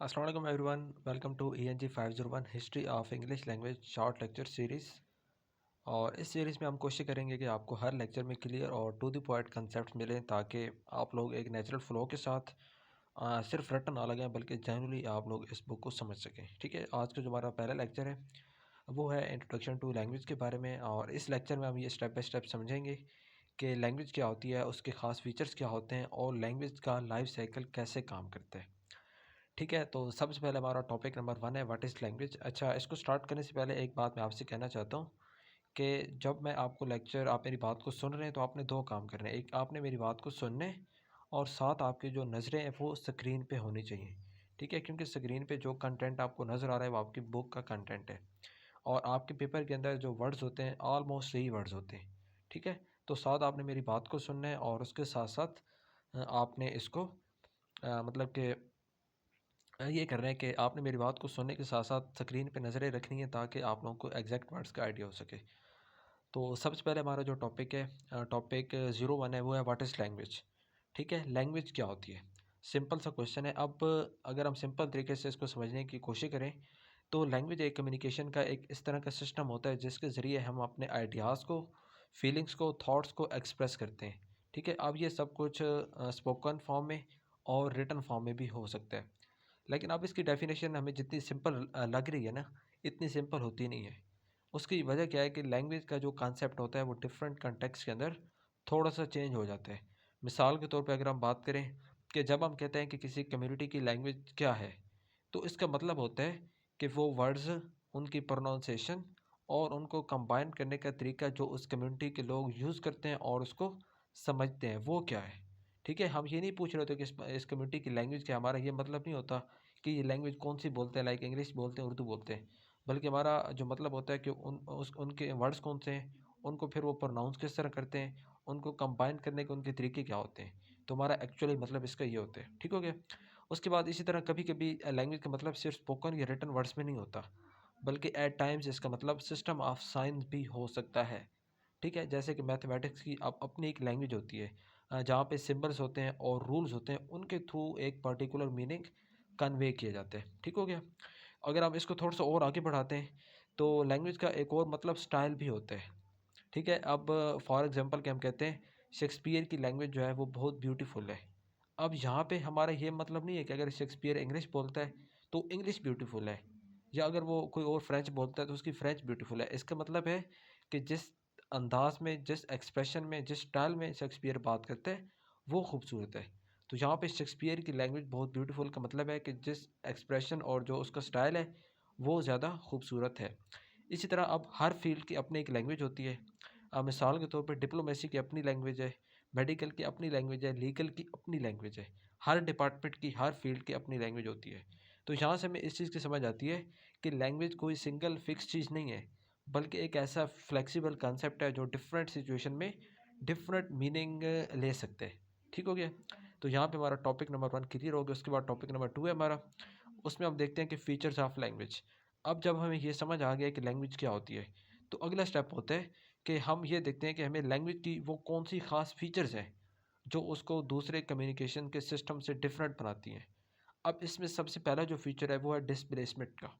अस्सलाम वालेकुम everyone, welcome to ENG 501 history of English language short lecture series. और इस सीरीज़ में हम कोशिश करेंगे कि आपको हर लेक्चर में क्लियर और टू द पॉइंट कंसेप्ट मिलें ताकि आप लोग एक नेचुरल फ्लो के साथ सिर्फ रटन ना लगें बल्कि जनरली आप लोग इस बुक को समझ सकें। ठीक है, आज का जो हमारा पहला लेक्चर है वो है इंट्रोडक्शन टू लैंग्वेज के बारे में। और इस लेक्चर में हम ये स्टेप बाय स्टेप समझेंगे कि लैंग्वेज क्या होती है, उसके ख़ास फीचर्स क्या होते हैं और लैंग्वेज का लाइफ साइकिल कैसे काम करता है। ठीक है, तो सबसे पहले हमारा टॉपिक नंबर 1 है व्हाट इज़ लैंग्वेज। अच्छा, इसको स्टार्ट करने से पहले एक बात मैं आपसे कहना चाहता हूँ कि जब मैं आपको लेक्चर आप मेरी बात को सुन रहे हैं तो आपने 2 काम करने हैं। एक, आपने मेरी बात को सुनने और साथ आपकी जो नज़रें हैं वो स्क्रीन पे होनी चाहिए। ठीक है, क्योंकि स्क्रीन पे जो कंटेंट आपको नज़र आ रहा है वो आपकी बुक का कंटेंट है और आपके पेपर के अंदर जो वर्ड्स होते हैं ऑलमोस्ट सही वर्ड्स होते हैं। ठीक है, तो साथ आपने मेरी बात को सुनना है और उसके साथ-साथ आपने इसको मतलब कि ये कर रहे हैं कि आपने मेरी बात को सुनने के साथ-साथ स्क्रीन पे नज़रें रखनी है ताकि आप लोगों को एग्जैक्ट वर्ड्स का आइडिया हो सके। तो सबसे पहले हमारा जो टॉपिक है टॉपिक 01 है वो है व्हाट इज़ लैंग्वेज। ठीक है, लैंग्वेज क्या होती है? सिंपल सा क्वेश्चन है। अब अगर हम सिंपल तरीके से इसको समझने की कोशिश करें तो लैंग्वेज एक कम्युनिकेशन का एक इस तरह का सिस्टम होता है जिसके ज़रिए हम अपने आइडियाज़ को, फीलिंग्स को, थॉट्स को एक्सप्रेस करते हैं। ठीक है, अब ये सब कुछ स्पोकन फॉर्म में और रिटन फॉर्म में भी हो सकता है। लेकिन अब इसकी डेफिनेशन हमें जितनी सिंपल लग रही है ना, इतनी सिंपल होती नहीं है। उसकी वजह क्या है कि लैंग्वेज का जो कॉन्सेप्ट होता है वो डिफरेंट कॉन्टेक्स्ट के अंदर थोड़ा-सा चेंज हो जाता है। मिसाल के तौर पे अगर हम बात करें कि जब हम कहते हैं कि किसी कम्युनिटी की लैंग्वेज क्या है, तो इसका मतलब होता है कि वो वर्ड्स, उनकी प्रोनाउंसिएशन और उनको कंबाइन करने का तरीका जो उस कम्युनिटी के लोग यूज़ करते हैं और उसको समझते हैं, वो क्या है। ठीक है, हम ये नहीं पूछ रहे होते कि इस कम्युनिटी की लैंग्वेज क्या है। हमारा ये मतलब नहीं होता कि ये लैंग्वेज कौन-सी बोलते हैं, लाइक इंग्लिश बोलते हैं, उर्दू बोलते हैं। बल्कि हमारा जो मतलब होता है कि उनके वर्ड्स कौन से हैं, उनको फिर वो प्रोनाउंस किस तरह करते हैं, उनको कंबाइन करने के उनके तरीके क्या होते हैं। तो हमारा एक्चुअली मतलब इसका ये होता है। ठीक हो गया? उसके बाद इसी तरह कभी-कभी लैंग्वेज का मतलब सिर्फ स्पोकन या रिटन वर्ड्स में नहीं होता, बल्कि एट टाइम्स इसका मतलब सिस्टम ऑफ साइंस भी हो सकता है। ठीक है, जैसे कि मैथमेटिक्स की अपनी एक लैंग्वेज होती है जहाँ पे सिंबल्स होते हैं और रूल्स होते हैं, उनके थ्रू एक पर्टिकुलर मीनिंग कन्वे किए जाते हैं। ठीक हो गया? अगर हम इसको थोड़ा सा और आगे बढ़ाते हैं तो लैंग्वेज का एक और मतलब स्टाइल भी होता है। ठीक है, अब फॉर एग्जांपल कि हम कहते हैं शेक्सपियर की लैंग्वेज जो है वो बहुत ब्यूटीफुल है। अब यहाँ पे हमारा ये मतलब नहीं है कि अगर शेक्सपियर इंग्लिश बोलता है तो इंग्लिश ब्यूटीफुल है, या अगर वो कोई और फ्रेंच बोलता है तो उसकी फ्रेंच ब्यूटीफुल है। इसका मतलब है कि जिस अंदाज में, जिस एक्सप्रेशन में, जिस स्टाइल में शेक्सपियर बात करते हैं वो खूबसूरत है। तो यहाँ पे शेक्सपियर की लैंग्वेज बहुत ब्यूटीफुल का मतलब है कि जिस एक्सप्रेशन और जो उसका स्टाइल है वो ज़्यादा खूबसूरत है। इसी तरह अब हर फील्ड की अपनी एक लैंग्वेज होती है। मिसाल के तौर पे डिप्लोमेसी की अपनी लैंग्वेज है, मेडिकल की अपनी लैंग्वेज है, लीगल की अपनी लैंग्वेज है। हर डिपार्टमेंट की, हर फील्ड की अपनी लैंग्वेज होती है। तो यहाँ से हमें इस चीज़ की समझ आती है कि लैंग्वेज कोई सिंगल फिक्स चीज़ नहीं है, बल्कि एक ऐसा फ्लेक्सिबल कंसेप्ट है जो डिफरेंट सिचुएशन में डिफरेंट मीनिंग ले सकते हैं। ठीक हो गया? तो यहाँ पे हमारा टॉपिक नंबर 1 क्लियर हो गया। उसके बाद टॉपिक नंबर 2 है हमारा, उसमें हम देखते हैं कि फीचर्स ऑफ लैंग्वेज। अब जब हमें ये समझ आ गया कि लैंग्वेज क्या होती है, तो अगला स्टेप होता है कि हम ये देखते हैं कि हमें लैंग्वेज की वो कौन सी ख़ास फीचर्स हैं जो उसको दूसरे कम्युनिकेशन के सिस्टम से डिफरेंट बनाती हैं। अब इसमें सबसे पहला जो फीचर है वो है डिस्प्लेसमेंट का।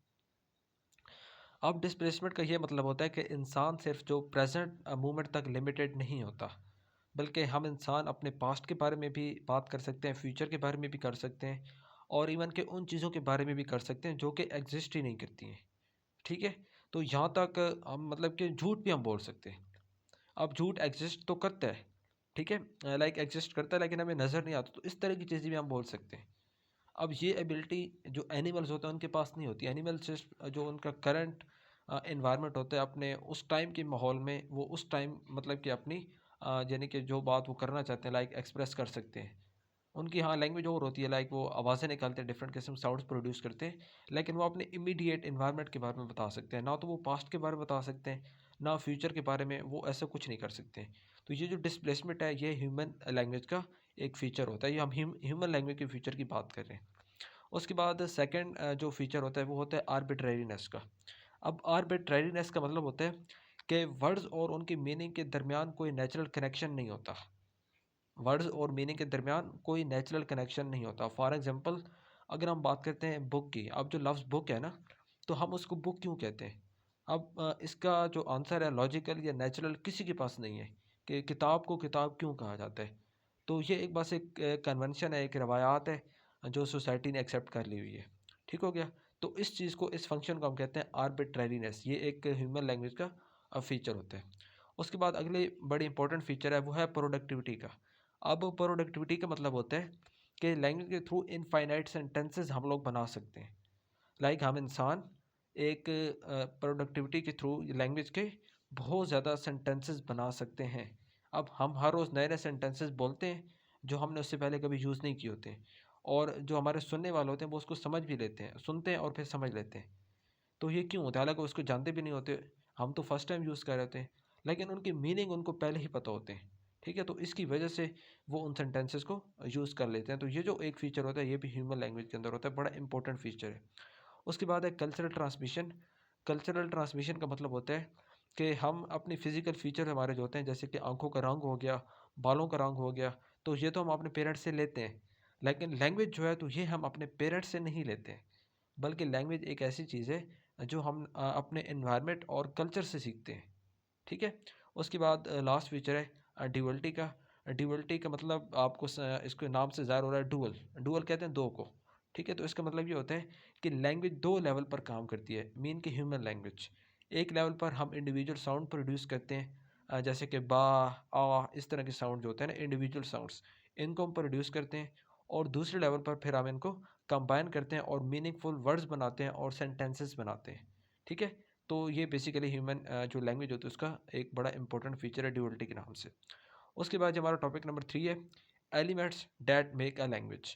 अब डिस्प्लेसमेंट का ये मतलब होता है कि इंसान सिर्फ जो प्रेजेंट मोमेंट तक लिमिटेड नहीं होता, बल्कि हम इंसान अपने पास्ट के बारे में भी बात कर सकते हैं, फ्यूचर के बारे में भी कर सकते हैं और इवन के उन चीज़ों के बारे में भी कर सकते हैं जो कि एग्जिस्ट ही नहीं करती हैं। ठीक है, तो यहाँ तक हम मतलब कि झूठ भी हम बोल सकते हैं। अब झूठ एग्जिस्ट तो करता है, ठीक है, लाइक एग्जिस्ट करता है लेकिन हमें नज़र नहीं आता, तो इस तरह की चीज़ें भी हम बोल सकते हैं। अब ये एबिलिटी जो एनिमल्स होते हैं उनके पास नहीं होती। एनिमल्स सिर्फ जो उनका करंट एनवायरनमेंट होता है, अपने उस टाइम के माहौल में वो उस टाइम मतलब कि अपनी यानी कि जो बात वो करना चाहते हैं लाइक एक्सप्रेस कर सकते हैं। उनकी हाँ लैंग्वेज और होती है, लाइक वो आवाज़ें निकालते हैं, डिफरेंट किस्म साउंड्स प्रोड्यूस करते हैं, लेकिन वो अपने इमीडिएट इन्वायरमेंट के बारे में बता सकते हैं। ना तो वो पास्ट के बारे में बता सकते हैं, ना फ्यूचर के बारे में, वो ऐसा कुछ नहीं कर सकते। तो ये जो डिस्प्लेसमेंट है ये ह्यूमन लैंग्वेज का एक फ़ीचर होता है। ये हम ह्यूमन लैंग्वेज के फीचर की बात कर रहे हैं। उसके बाद सेकंड जो फीचर होता है वो होता है आर्बिट्रेरीनेस का। अब आर्बिट्रेरीनेस का मतलब होता है कि वर्ड्स और उनकी मीनिंग के दरमियान कोई नेचुरल कनेक्शन नहीं होता। वर्ड्स और मीनिंग के दरमियान कोई नेचुरल कनेक्शन नहीं होता। फॉर एग्जांपल अगर हम बात करते हैं बुक की, अब जो लफ्ज़ बुक है ना, तो हम उसको बुक क्यों कहते हैं? अब इसका जो आंसर है लॉजिकल या नेचुरल किसी के पास नहीं है कि किताब को किताब क्यों कहा जाता है। तो ये एक बस एक कन्वेंशन है, एक रवायात है जो सोसाइटी ने एक्सेप्ट कर ली हुई है। ठीक हो गया? तो इस चीज़ को, इस फंक्शन को हम कहते हैं आर्बिट्रेरीनेस। ये एक ह्यूमन लैंग्वेज का फ़ीचर होता है। उसके बाद अगले बड़ी इंपॉर्टेंट फ़ीचर है, वो है प्रोडक्टिविटी का। अब प्रोडक्टिविटी का मतलब होता है कि लैंग्वेज के थ्रू इनफाइनाइट सेंटेंसेस हम लोग बना सकते हैं। लाइक हम इंसान एक प्रोडक्टिविटी के थ्रू लैंग्वेज के बहुत ज़्यादा सेंटेंसेस बना सकते हैं। अब हम हर रोज़ नए नए सेंटेंसेस बोलते हैं जो हमने उससे पहले कभी यूज़ नहीं किए होते, और जो हमारे सुनने वाले होते हैं वो उसको समझ भी लेते हैं, सुनते हैं और फिर समझ लेते हैं। तो ये क्यों होता है? हालांकि उसको जानते भी नहीं होते, हम तो फर्स्ट टाइम यूज़ कर रहे होते हैं, लेकिन उनकी मीनिंग उनको पहले ही पता होते हैं। ठीक है, तो इसकी वजह से वो उन सेंटेंसेस को यूज़ कर लेते हैं। तो ये जो एक फ़ीचर होता है, ये भी ह्यूमन लैंग्वेज के अंदर होता है, बड़ा इंपॉर्टेंट फ़ीचर है। उसके बाद है कल्चरल ट्रांसमिशन। कल्चरल ट्रांसमिशन का मतलब होता है कि हम अपनी फ़िज़िकल फ़ीचर हमारे जो होते हैं, जैसे कि आँखों का रंग हो गया, बालों का रंग हो गया, तो ये तो हम अपने पेरेंट्स से लेते हैं। लेकिन लैंग्वेज जो है, तो ये हम अपने पेरेंट्स से नहीं लेते हैं, बल्कि लैंग्वेज एक ऐसी चीज़ है जो हम अपने एनवायरनमेंट और कल्चर से सीखते हैं। ठीक है? उसके बाद लास्ट फीचर है ड्यूअलिटी का। ड्यूअलिटी का मतलब आपको इसके नाम से ज़ाहिर हो रहा है, डुअल। डुअल कहते हैं दो को। ठीक है? तो इसका मतलब ये होता है कि लैंग्वेज दो लेवल पर काम करती है, मीन की ह्यूमन लैंग्वेज। एक लेवल पर हम इंडिविजुअल साउंड प्रोड्यूस करते हैं, जैसे कि बा, आ, इस तरह के साउंड जो होते हैं ना, इंडिविजुअल साउंड्स, इनको हम प्रोड्यूस करते हैं। और दूसरे लेवल पर फिर हम इनको कंबाइन करते हैं और मीनिंगफुल वर्ड्स बनाते हैं और सेंटेंसेस बनाते हैं। ठीक है? तो ये बेसिकली ह्यूमन जो लैंग्वेज होती है उसका एक बड़ा इंपॉर्टेंट फीचर है ड्यूअलिटी के नाम से। उसके बाद जो हमारा टॉपिक नंबर 3 है, elements that make a language.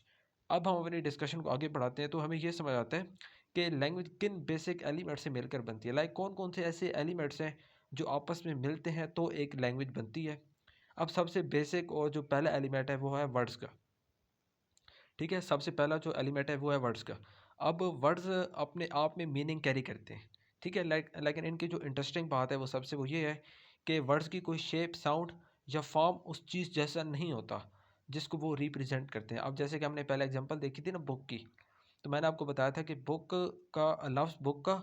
अब हम अपनी डिस्कशन को आगे बढ़ाते हैं, तो हमें ये समझ आता है कि लैंग्वेज किन बेसिक एलिमेंट से मिलकर बनती है। लाइक कौन कौन से ऐसे एलिमेंट्स हैं जो आपस में मिलते हैं तो एक लैंग्वेज बनती है। अब सबसे बेसिक और जो पहला एलिमेंट है वो है वर्ड्स का। ठीक है, सबसे पहला जो एलिमेंट है वो है वर्ड्स का। अब वर्ड्स अपने आप में मीनिंग कैरी करते हैं। ठीक है, लेकिन इनकी जो इंटरेस्टिंग बात है वो ये है कि वर्ड्स की कोई शेप, साउंड या फॉर्म उस चीज़ जैसा नहीं होता जिसको वो रिप्रेजेंट करते हैं। अब जैसे कि हमने पहले एग्जांपल देखी थी ना बुक की, तो मैंने आपको बताया था कि बुक का लफ्ज़ बुक का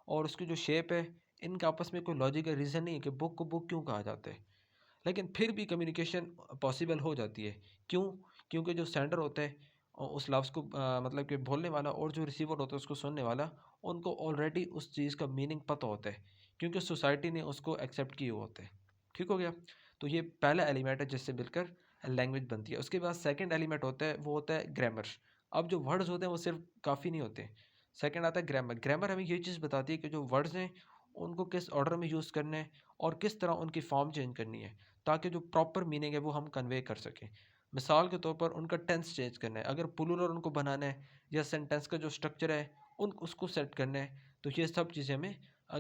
और उसकी जो शेप है, इनका आपस में कोई लॉजिकल रीज़न नहीं है कि बुक को बुक क्यों कहा जाता है। लेकिन फिर भी कम्युनिकेशन पॉसिबल हो जाती है। क्यों? क्योंकि जो सेंडर होता है उस लफ्ज़ को मतलब कि बोलने वाला, और जो रिसीवर होता है उसको सुनने वाला, उनको ऑलरेडी उस चीज़ का मीनिंग पता होता है, क्योंकि सोसाइटी ने उसको एक्सेप्ट किए हुए होते हैं। ठीक हो गया? तो ये पहला एलिमेंट है जिससे मिलकर लैंग्वेज बनती है। उसके बाद सेकंड एलिमेंट होता है, वो होता है ग्रामर। अब जो वर्ड्स होते हैं वो सिर्फ काफ़ी नहीं होते। सेकंड आता है ग्रामर। ग्रामर हमें ये चीज़ बताती है कि जो वर्ड्स हैं उनको किस ऑर्डर में यूज़ करना है और किस तरह उनकी फॉर्म चेंज करनी है, ताकि जो प्रॉपर मीनिंग है वो हम कन्वे कर सकें। मिसाल के तौर पर उनका टेंस चेंज करना है, अगर प्लूरल उनको बनाना है, या सेंटेंस का जो स्ट्रक्चर है उन उसको सेट करना है, तो ये सब चीज़ें हमें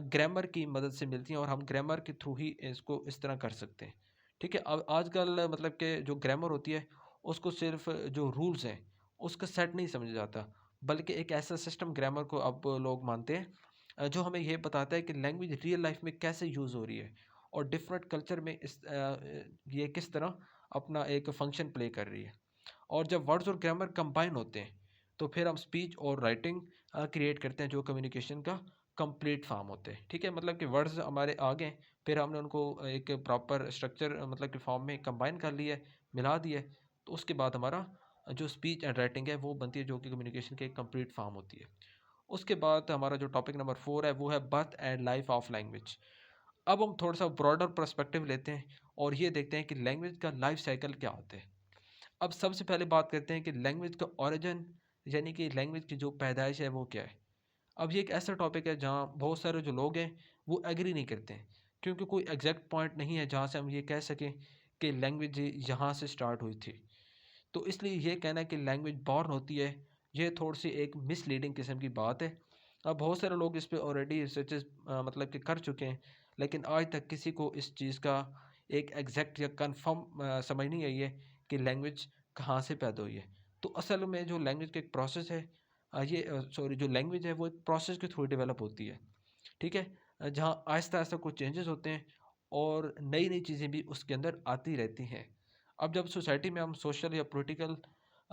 ग्रामर की मदद से मिलती हैं, और हम ग्रामर के थ्रू ही इसको इस तरह कर सकते हैं। ठीक है, अब आजकल मतलब कि जो ग्रामर होती है उसको सिर्फ जो रूल्स हैं उसका सेट नहीं समझा जाता, बल्कि एक ऐसा सिस्टम ग्रामर को अब लोग मानते हैं जो हमें ये बताता है कि लैंग्वेज रियल लाइफ में कैसे यूज़ हो रही है, और डिफरेंट कल्चर में ये किस तरह अपना एक फंक्शन प्ले कर रही है। और जब वर्ड्स और ग्रामर कंबाइन होते हैं तो फिर हम स्पीच और राइटिंग क्रिएट करते हैं जो कम्युनिकेशन का कंप्लीट फॉर्म होते हैं। ठीक है, मतलब कि वर्ड्स हमारे आ गए, फिर हमने उनको एक प्रॉपर स्ट्रक्चर मतलब कि फॉर्म में कंबाइन कर लिया, मिला दिए, तो उसके बाद हमारा जो स्पीच एंड राइटिंग है वो बनती है, जो कि कम्युनिकेशन की एक कंप्लीट फॉर्म होती है। उसके बाद हमारा जो टॉपिक नंबर 4 है वो है birth and life of language. अब हम थोड़ा सा ब्रॉडर पर्सपेक्टिव लेते हैं और ये देखते हैं कि लैंग्वेज का लाइफ साइकिल क्या होता है। अब सबसे पहले बात करते हैं कि लैंग्वेज का ओरिजिन, यानी कि लैंग्वेज की जो पैदाइश है वो क्या है। अब ये एक ऐसा टॉपिक है जहाँ बहुत सारे जो लोग हैं वो एग्री नहीं करते हैं, क्योंकि कोई एग्जैक्ट पॉइंट नहीं है जहाँ से हम ये कह सकें कि लैंग्वेज यहाँ से स्टार्ट हुई थी। तो इसलिए ये कहना कि लैंग्वेज बॉर्न होती है, ये थोड़ी सी एक मिसलीडिंग किस्म की बात है। अब बहुत सारे लोग इस पे ऑलरेडी रिसर्चेस मतलब कि कर चुके हैं, लेकिन आज तक किसी को इस चीज़ का एक एग्जैक्ट या कंफर्म समझ नहीं आई है कि लैंग्वेज कहाँ से पैदा हुई है। तो असल में जो लैंग्वेज का एक प्रोसेस है, जो लैंग्वेज है वो एक प्रोसेस के थ्रू डेवलप होती है। ठीक है, जहाँ आहिस्ता आहिस्ता कुछ चेंजेस होते हैं और नई नई चीज़ें भी उसके अंदर आती रहती हैं। अब जब सोसाइटी में हम सोशल या पॉलिटिकल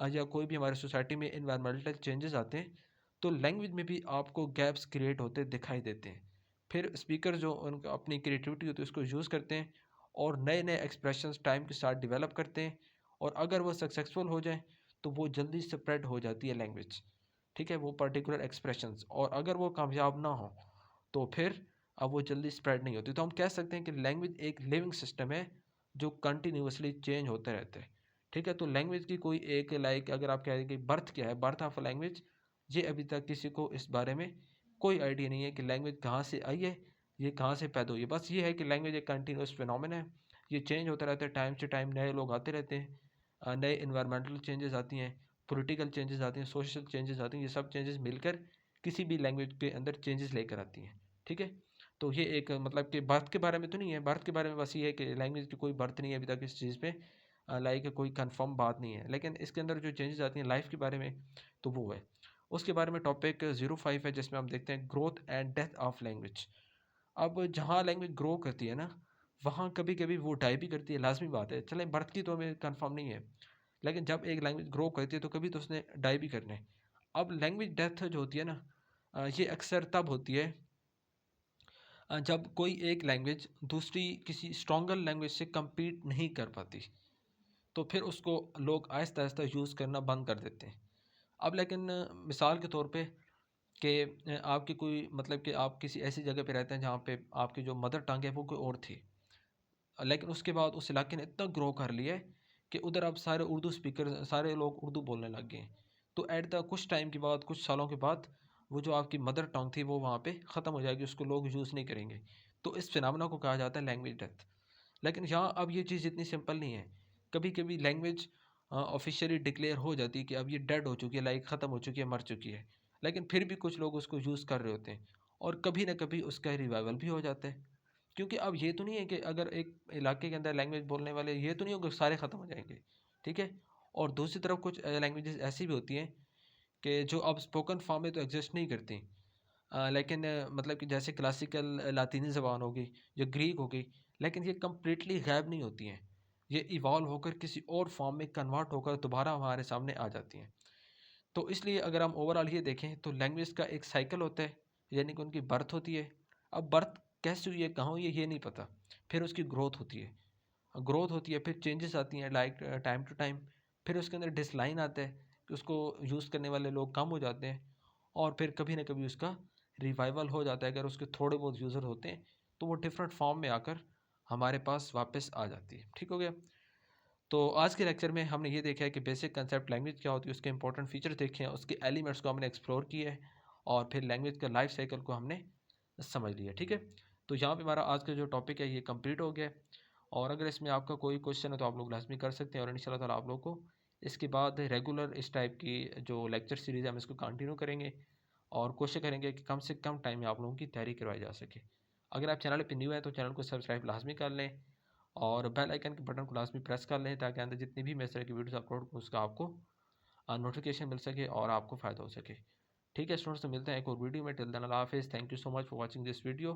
या कोई भी हमारे सोसाइटी में इन्वायरमेंटल चेंजेस आते हैं, तो लैंग्वेज में भी आपको गैप्स क्रिएट होते दिखाई देते हैं। फिर स्पीकर जो उनका अपनी क्रिएटिविटी होती है उसको यूज़ करते हैं और नए नए एक्सप्रेशंस टाइम के साथ डेवलप करते हैं, और अगर वो सक्सेसफुल हो जाए तो वो जल्दी स्प्रेड हो जाती है लैंग्वेज, ठीक है, वो पर्टिकुलर एक्सप्रेशंस। और अगर वो कामयाब ना हो तो फिर अब वो जल्दी स्प्रेड नहीं होती। तो हम कह सकते हैं कि लैंग्वेज एक लिविंग सिस्टम है जो कंटिन्यूसली चेंज होते रहते हैं, ठीक है। तो लैंग्वेज की कोई एक लाइक अगर आप कह रहे हैं कि बर्थ क्या है, बर्थ ऑफ लैंग्वेज, ये अभी तक किसी को इस बारे में कोई आइडिया नहीं है कि लैंग्वेज कहाँ से आई है, ये कहाँ से पैदा हुई है। बस ये है कि लैंग्वेज एक कंटिन्यूस फिनोमेना है, ये चेंज होता रहता है टाइम से टाइम, नए लोग आते रहते हैं, नए इन्वायरमेंटल चेंजेस आती हैं, पॉलिटिकल चेंजेस आती हैं, सोशल चेंजेस आती हैं, ये सब चेंजेस मिलकर किसी भी लैंग्वेज के अंदर चेंजेस लेकर आती हैं, ठीक है। तो ये एक मतलब कि बर्थ के बारे में तो नहीं है, बर्थ के बारे में बस ये है कि लैंग्वेज की कोई बर्थ नहीं है अभी तक इस चीज़ पे, लाइक कोई कंफर्म बात नहीं है। लेकिन इसके अंदर जो चेंजेस आती हैं लाइफ के बारे में, तो वो है उसके बारे में टॉपिक 05 है, जिसमें हम देखते हैं growth and death of language. अब जहाँ लैंग्वेज ग्रो करती है ना, वहाँ कभी कभी वो डाई भी करती है, लाजमी बात है, चले बर्थ की तो हमें कंफर्म नहीं है, लेकिन जब एक लैंग्वेज ग्रो करती है तो कभी तो उसने डाई भी करना है। अब लैंग्वेज डेथ जो होती है ना, ये अक्सर तब होती है जब कोई एक लैंग्वेज दूसरी किसी स्ट्रॉन्गर लैंग्वेज से compete नहीं कर पाती, तो फिर उसको लोग आहिस्ता आहिस्ता यूज़ करना बंद कर देते हैं। अब लेकिन मिसाल के तौर पे कि आपकी कोई मतलब कि आप किसी ऐसी जगह पे रहते हैं जहाँ पे आपकी जो मदर टंग है वो कोई और थी, लेकिन उसके बाद उस इलाके ने इतना ग्रो कर लिया है कि उधर अब सारे उर्दू स्पीकर, सारे लोग उर्दू बोलने लग गए हैं। तो एट द कुछ टाइम के बाद, कुछ सालों के बाद, वो जो आपकी मदर टंग थी वो वहाँ पे ख़त्म हो जाएगी, उसको लोग यूज़ नहीं करेंगे। तो इस फिनोमेना को कहा जाता है लैंग्वेज डेथ। लेकिन यहाँ अब ये चीज़ इतनी सिंपल नहीं है। कभी कभी लैंग्वेज ऑफिशियली डिक्लेयर हो जाती है कि अब ये डेड हो चुकी है, लाइक ख़त्म हो चुकी है, मर चुकी है, लेकिन फिर भी कुछ लोग उसको यूज़ कर रहे होते हैं, और कभी ना कभी उसका रिवाइवल भी हो जाता है। क्योंकि अब ये तो नहीं है कि अगर एक इलाके के अंदर लैंग्वेज बोलने वाले, ये तो नहीं होगा सारे ख़त्म हो जाएंगे, ठीक है। और दूसरी तरफ कुछ लैंग्वेजेस ऐसी भी होती हैं कि जो अब स्पोकन फॉर्म में तो एग्जिस्ट नहीं करती, लेकिन मतलब कि जैसे क्लासिकल लातीनी ज़बान होगी या ग्रीक होगी, लेकिन ये कम्प्लीटली गायब नहीं होती हैं, ये इवॉल्व होकर किसी और फॉर्म में कन्वर्ट होकर दोबारा हमारे सामने आ जाती हैं। तो इसलिए अगर हम ओवरऑल ये देखें तो लैंग्वेज का एक साइकिल होता है, यानी कि उनकी बर्थ होती है। अब बर्थ कैसे हुई है, कहाँ हुई है, ये नहीं पता। फिर उसकी ग्रोथ होती है, ग्रोथ होती है, फिर चेंजेस आती हैं लाइक टाइम टू टाइम। फिर उसके अंदर डिसलाइन आता है कि उसको यूज़ करने वाले लोग कम हो जाते हैं, और फिर कभी ना कभी उसका रिवाइवल हो जाता है। अगर उसके थोड़े बहुत यूज़र होते हैं तो वो डिफरेंट फॉर्म में आकर हमारे पास वापस आ जाती है, ठीक हो गया। तो आज के लेक्चर में हमने ये देखा है कि बेसिक कंसेप्ट लैंग्वेज क्या होती है, उसके इंपॉर्टेंट फीचर्स देखे हैं, उसके एलिमेंट्स को हमने एक्सप्लोर किया है, और फिर लैंग्वेज का लाइफ साइकिल को हमने समझ लिया, ठीक है। तो यहाँ पे हमारा आज का जो टॉपिक है ये कंप्लीट हो गया है, और अगर इसमें आपका कोई क्वेश्चन है तो आप लोग लाजमी कर सकते हैं, और इंशाल्लाह ताला आप लोग को इसके बाद रेगुलर इस टाइप की जो लेक्चर सीरीज़ है हम इसको कंटिन्यू करेंगे, और कोशिश करेंगे कि कम से कम टाइम में आप लोगों की तैयारी करवाई जा सके। अगर आप चैनल पर न्यू है तो चैनल को सब्सक्राइब लाजमी कर लें, और बेल आइकन के बटन को लाजमी प्रेस कर लें, ताकि अंदर जितनी भी मैं इस तरह की वीडियोस अपलोड करूँ उसका आपको नोटिफिकेशन मिल सके और आपको फ़ायदा हो सके। ठीक है स्टूडेंट्स, तो मिलते हैं एक और वीडियो में। टिल देन अल्लाह हाफिज़। Thank you so much for watching this video.